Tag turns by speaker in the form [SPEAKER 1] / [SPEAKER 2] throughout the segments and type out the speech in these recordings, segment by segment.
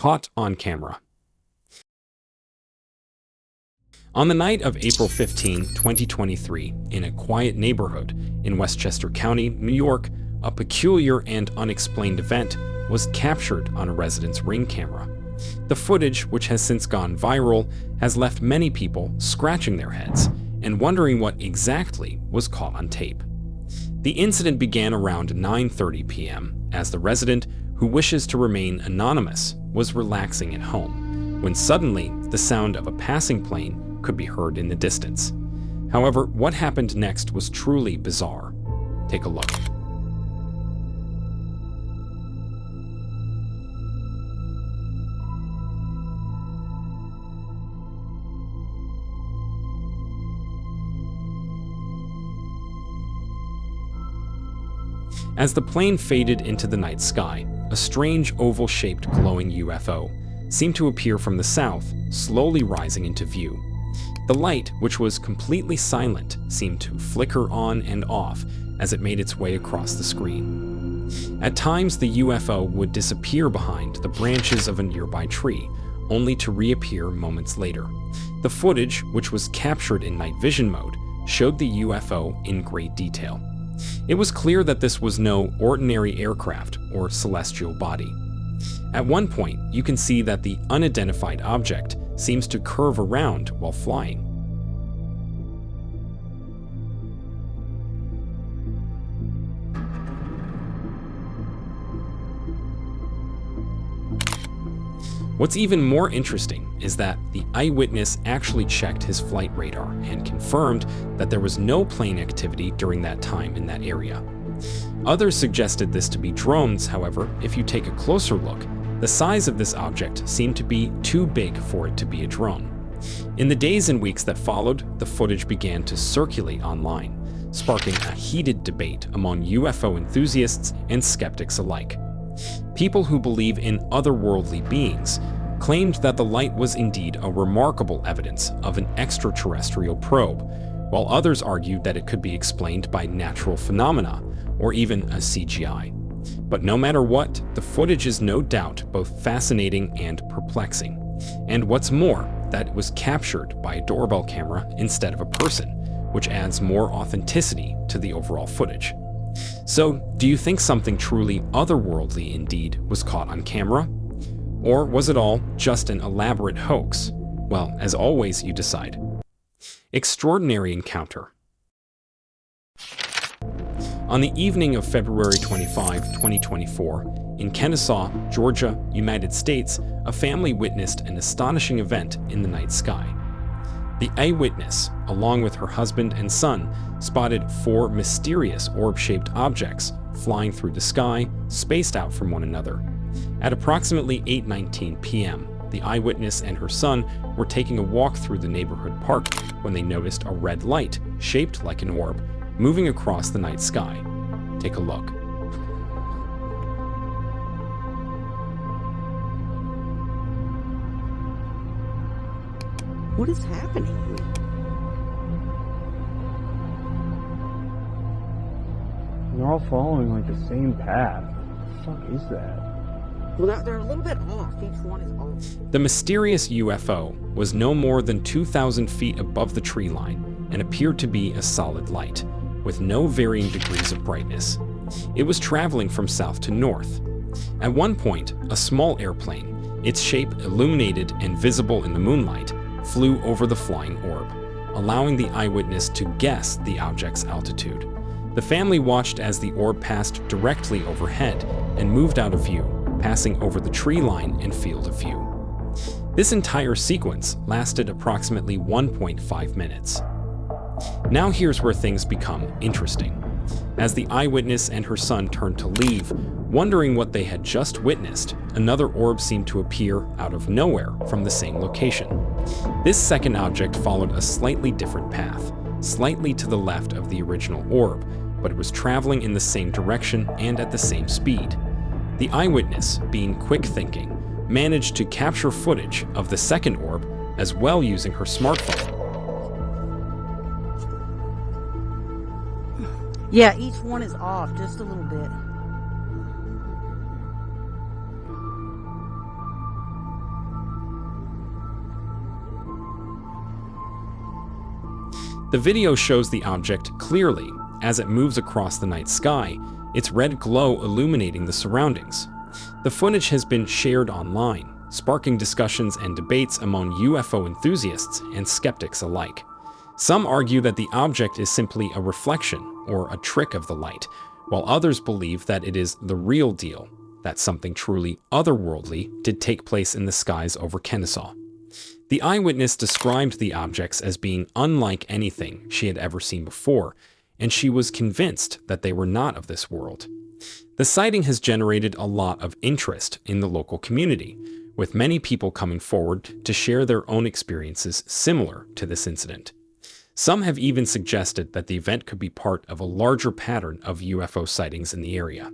[SPEAKER 1] caught on camera. On the night of April 15, 2023, in a quiet neighborhood in Westchester County, New York, a peculiar and unexplained event was captured on a resident's Ring camera. The footage, which has since gone viral, has left many people scratching their heads and wondering what exactly was caught on tape. The incident began around 9:30 p.m. as the resident, who wishes to remain anonymous, was relaxing at home, when suddenly the sound of a passing plane could be heard in the distance. However, what happened next was truly bizarre. Take a look. As the plane faded into the night sky, a strange oval-shaped glowing UFO seemed to appear from the south, slowly rising into view. The light, which was completely silent, seemed to flicker on and off as it made its way across the screen. At times, the UFO would disappear behind the branches of a nearby tree, only to reappear moments later. The footage, which was captured in night vision mode, showed the UFO in great detail. It was clear that this was no ordinary aircraft or celestial body. At one point, you can see that the unidentified object seems to curve around while flying. What's even more interesting is that the eyewitness actually checked his flight radar and confirmed that there was no plane activity during that time in that area. Others suggested this to be drones. However, if you take a closer look, the size of this object seemed to be too big for it to be a drone. In the days and weeks that followed, the footage began to circulate online, sparking a heated debate among UFO enthusiasts and skeptics alike. People who believe in otherworldly beings claimed that the light was indeed a remarkable evidence of an extraterrestrial probe, while others argued that it could be explained by natural phenomena or even a CGI. But no matter what, the footage is no doubt both fascinating and perplexing. And what's more, that it was captured by a doorbell camera instead of a person, which adds more authenticity to the overall footage. So, do you think something truly otherworldly indeed was caught on camera? Or was it all just an elaborate hoax? Well, as always, you decide. Extraordinary encounter. On the evening of February 25, 2024, in Kennesaw, Georgia, United States, a family witnessed an astonishing event in the night sky. The eyewitness, along with her husband and son, spotted 4 mysterious orb-shaped objects flying through the sky, spaced out from one another. At approximately 8:19 p.m., the eyewitness and her son were taking a walk through the neighborhood park when they noticed a red light, shaped like an orb, moving across the night sky. Take a look.
[SPEAKER 2] What is happening here?
[SPEAKER 3] They're all following like the same path. What the fuck is that?
[SPEAKER 2] Well, they're a little bit off. Each one is off.
[SPEAKER 1] The mysterious UFO was no more than 2,000 feet above the tree line and appeared to be a solid light, with no varying degrees of brightness. It was traveling from south to north. At one point, a small airplane, its shape illuminated and visible in the moonlight, flew over the flying orb, allowing the eyewitness to guess the object's altitude. The family watched as the orb passed directly overhead and moved out of view, passing over the tree line and field of view. This entire sequence lasted approximately 1.5 minutes. Now here's where things become interesting. As the eyewitness and her son turned to leave, wondering what they had just witnessed, another orb seemed to appear out of nowhere from the same location. This second object followed a slightly different path, slightly to the left of the original orb, but it was traveling in the same direction and at the same speed. The eyewitness, being quick-thinking, managed to capture footage of the second orb as well using her smartphone.
[SPEAKER 2] Yeah, each one is off just a little bit.
[SPEAKER 1] The video shows the object clearly as it moves across the night sky, its red glow illuminating the surroundings. The footage has been shared online, sparking discussions and debates among UFO enthusiasts and skeptics alike. Some argue that the object is simply a reflection or a trick of the light, while others believe that it is the real deal, that something truly otherworldly did take place in the skies over Kennesaw. The eyewitness described the objects as being unlike anything she had ever seen before, and she was convinced that they were not of this world. The sighting has generated a lot of interest in the local community, with many people coming forward to share their own experiences similar to this incident. Some have even suggested that the event could be part of a larger pattern of UFO sightings in the area.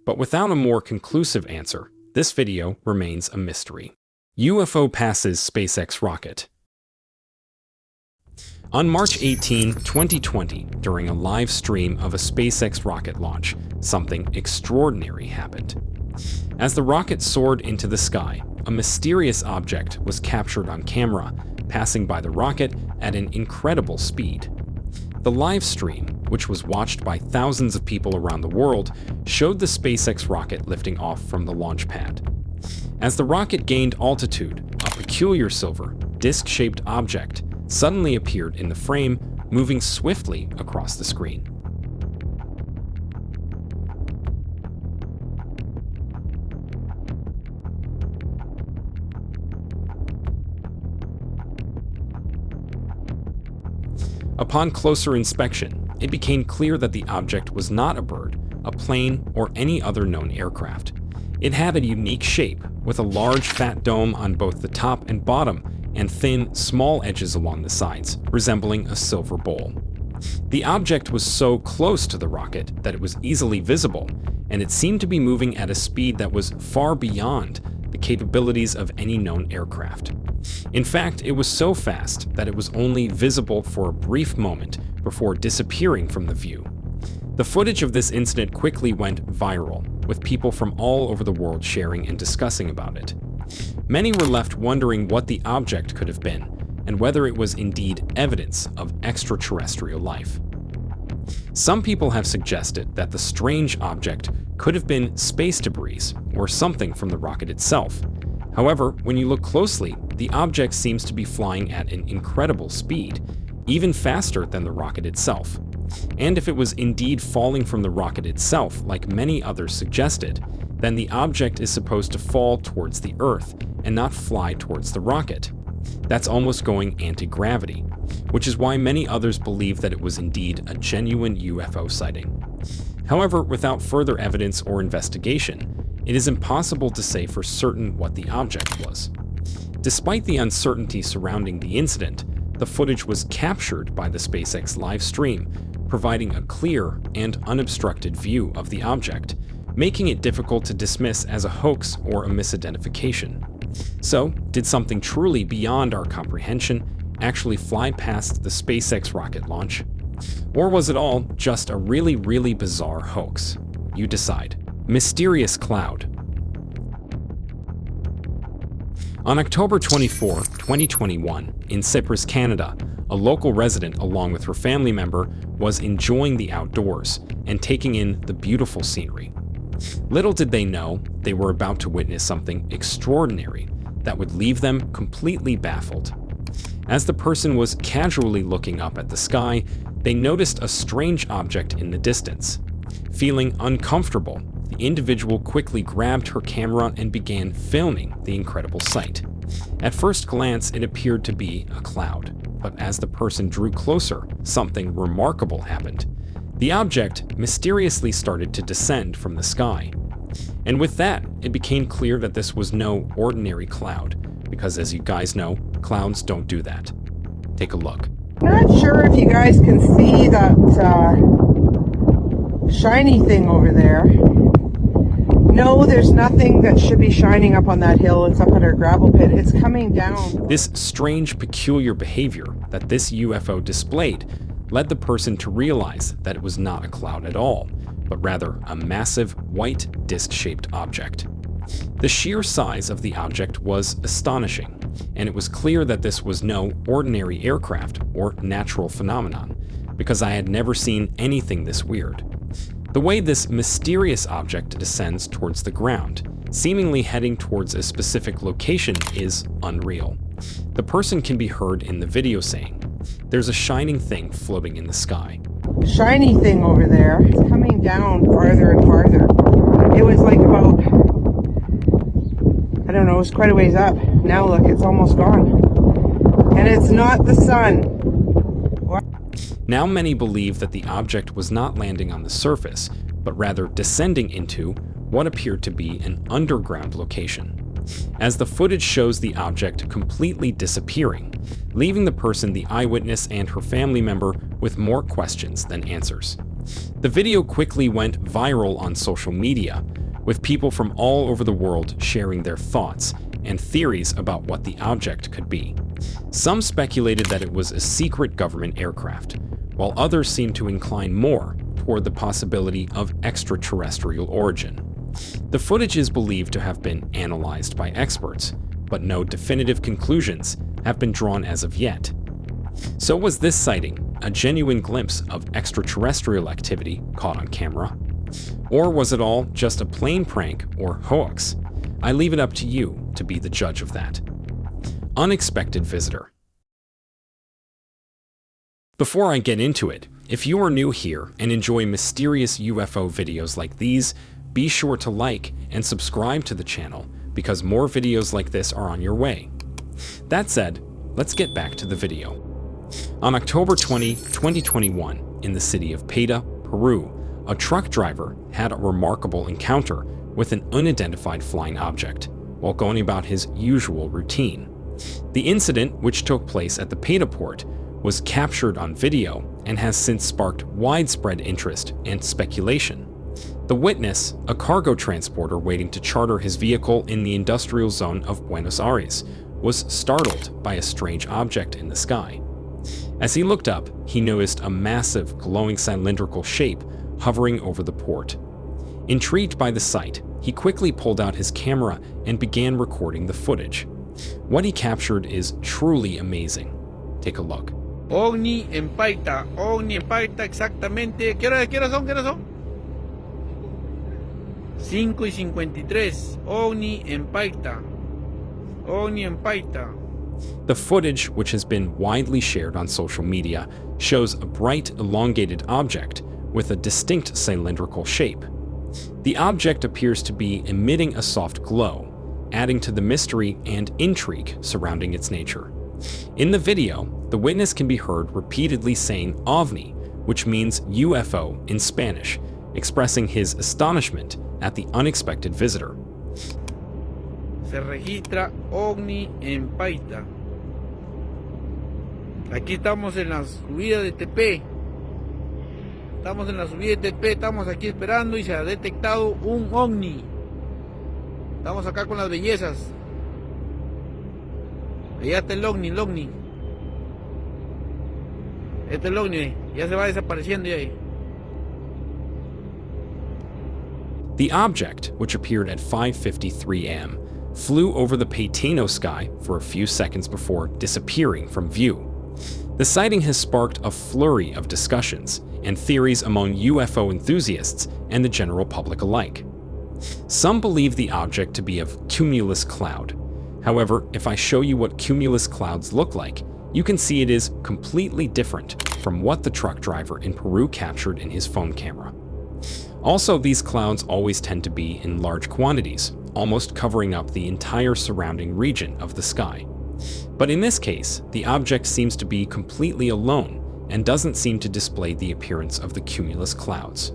[SPEAKER 1] But without a more conclusive answer, this video remains a mystery. UFO passes SpaceX rocket. On March 18, 2020, during a live stream of a SpaceX rocket launch, something extraordinary happened. As the rocket soared into the sky, a mysterious object was captured on camera, passing by the rocket at an incredible speed. The live stream, which was watched by thousands of people around the world, showed the SpaceX rocket lifting off from the launch pad. As the rocket gained altitude, a peculiar silver, disc-shaped object suddenly appeared in the frame, moving swiftly across the screen. Upon closer inspection, it became clear that the object was not a bird, a plane, or any other known aircraft. It had a unique shape, with a large fat dome on both the top and bottom, and thin, small edges along the sides, resembling a silver bowl. The object was so close to the rocket that it was easily visible, and it seemed to be moving at a speed that was far beyond the capabilities of any known aircraft. In fact, it was so fast that it was only visible for a brief moment before disappearing from the view. The footage of this incident quickly went viral, with people from all over the world sharing and discussing about it. Many were left wondering what the object could have been, and whether it was indeed evidence of extraterrestrial life. Some people have suggested that the strange object could have been space debris or something from the rocket itself. However, when you look closely, the object seems to be flying at an incredible speed, even faster than the rocket itself. And if it was indeed falling from the rocket itself, like many others suggested, then the object is supposed to fall towards the Earth and not fly towards the rocket. That's almost going anti-gravity, which is why many others believe that it was indeed a genuine UFO sighting. However, without further evidence or investigation, it is impossible to say for certain what the object was. Despite the uncertainty surrounding the incident, the footage was captured by the SpaceX live stream, providing a clear and unobstructed view of the object, making it difficult to dismiss as a hoax or a misidentification. So, did something truly beyond our comprehension actually fly past the SpaceX rocket launch? Or was it all just a really bizarre hoax? You decide. Mysterious cloud. On October 24, 2021, in Cyprus, Canada, a local resident along with her family member was enjoying the outdoors and taking in the beautiful scenery. Little did they know they were about to witness something extraordinary that would leave them completely baffled. As the person was casually looking up at the sky, they noticed a strange object in the distance. Feeling uncomfortable, the individual quickly grabbed her camera and began filming the incredible sight. At first glance, it appeared to be a cloud, but as the person drew closer, something remarkable happened. The object mysteriously started to descend from the sky. And with that, it became clear that this was no ordinary cloud, because as you guys know, clouds don't do that. Take a look.
[SPEAKER 4] Not sure if you guys can see that shiny thing over there. No, there's nothing that should be shining up on that hill. It's up at our gravel pit. It's coming down.
[SPEAKER 1] This strange, peculiar behavior that this UFO displayed led the person to realize that it was not a cloud at all, but rather a massive, white, disc-shaped object. The sheer size of the object was astonishing, and it was clear that this was no ordinary aircraft or natural phenomenon, because I had never seen anything this weird. The way this mysterious object descends towards the ground, seemingly heading towards a specific location, is unreal. The person can be heard in the video saying, "There's a shining thing floating in the sky."
[SPEAKER 4] Shiny thing over there. It's coming down farther and farther. It was like about, I don't know, it was quite a ways up. Now look, it's almost gone. And it's not the sun. What?
[SPEAKER 1] Now many believe that the object was not landing on the surface, but rather descending into what appeared to be an underground location, as the footage shows the object completely disappearing, leaving the person, the eyewitness, and her family member with more questions than answers. The video quickly went viral on social media, with people from all over the world sharing their thoughts and theories about what the object could be. Some speculated that it was a secret government aircraft, while others seemed to incline more toward the possibility of extraterrestrial origin. The footage is believed to have been analyzed by experts, but no definitive conclusions have been drawn as of yet. So was this sighting a genuine glimpse of extraterrestrial activity caught on camera? Or was it all just a plain prank or hoax? I leave it up to you to be the judge of that. Unexpected visitor. Before I get into it, if you are new here and enjoy mysterious UFO videos like these, be sure to like and subscribe to the channel because more videos like this are on your way. That said, let's get back to the video. On October 20, 2021, in the city of Peru, Peru, a truck driver had a remarkable encounter with an unidentified flying object while going about his usual routine. The incident, which took place at the Peru port, was captured on video and has since sparked widespread interest and speculation. The witness, a cargo transporter waiting to charter his vehicle in the industrial zone of Buenos Aires, was startled by a strange object in the sky. As he looked up, he noticed a massive, glowing cylindrical shape hovering over the port. Intrigued by the sight, he quickly pulled out his camera and began recording the footage. What he captured is truly amazing. Take a look.
[SPEAKER 5] Ovni impacta exactamente. ¿Qué hora son? 5:53. Ovni impacta.
[SPEAKER 1] The footage, which has been widely shared on social media, shows a bright, elongated object with a distinct cylindrical shape. The object appears to be emitting a soft glow, adding to the mystery and intrigue surrounding its nature. In the video, the witness can be heard repeatedly saying ovni, which means UFO in Spanish, expressing his astonishment at the unexpected visitor.
[SPEAKER 5] Se registra ovni en Paita. Aquí estamos en la subida de TP. Estamos aquí esperando y se ha detectado un ovni. Estamos acá con las bellezas. Allá está el ovni. Este es el ovni, ya se va desapareciendo ahí.
[SPEAKER 1] The object, which appeared at 5:53 am, flew over the Patino sky for a few seconds before disappearing from view. The sighting has sparked a flurry of discussions and theories among UFO enthusiasts and the general public alike. Some believe the object to be of cumulus cloud. However, if I show you what cumulus clouds look like, you can see it is completely different from what the truck driver in Peru captured in his phone camera. Also, these clouds always tend to be in large quantities, almost covering up the entire surrounding region of the sky. But in this case, the object seems to be completely alone and doesn't seem to display the appearance of the cumulus clouds.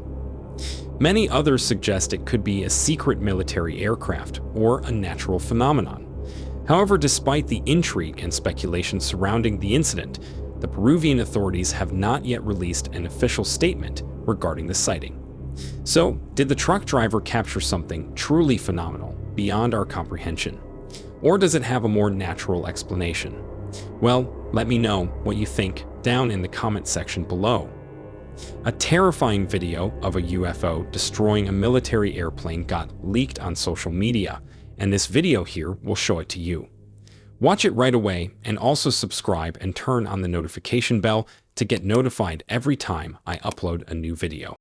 [SPEAKER 1] Many others suggest it could be a secret military aircraft or a natural phenomenon. However, despite the intrigue and speculation surrounding the incident, the Peruvian authorities have not yet released an official statement regarding the sighting. So, did the truck driver capture something truly phenomenal, beyond our comprehension? Or does it have a more natural explanation? Well, let me know what you think down in the comment section below. A terrifying video of a UFO destroying a military airplane got leaked on social media, and this video here will show it to you. Watch it right away and also subscribe and turn on the notification bell to get notified every time I upload a new video.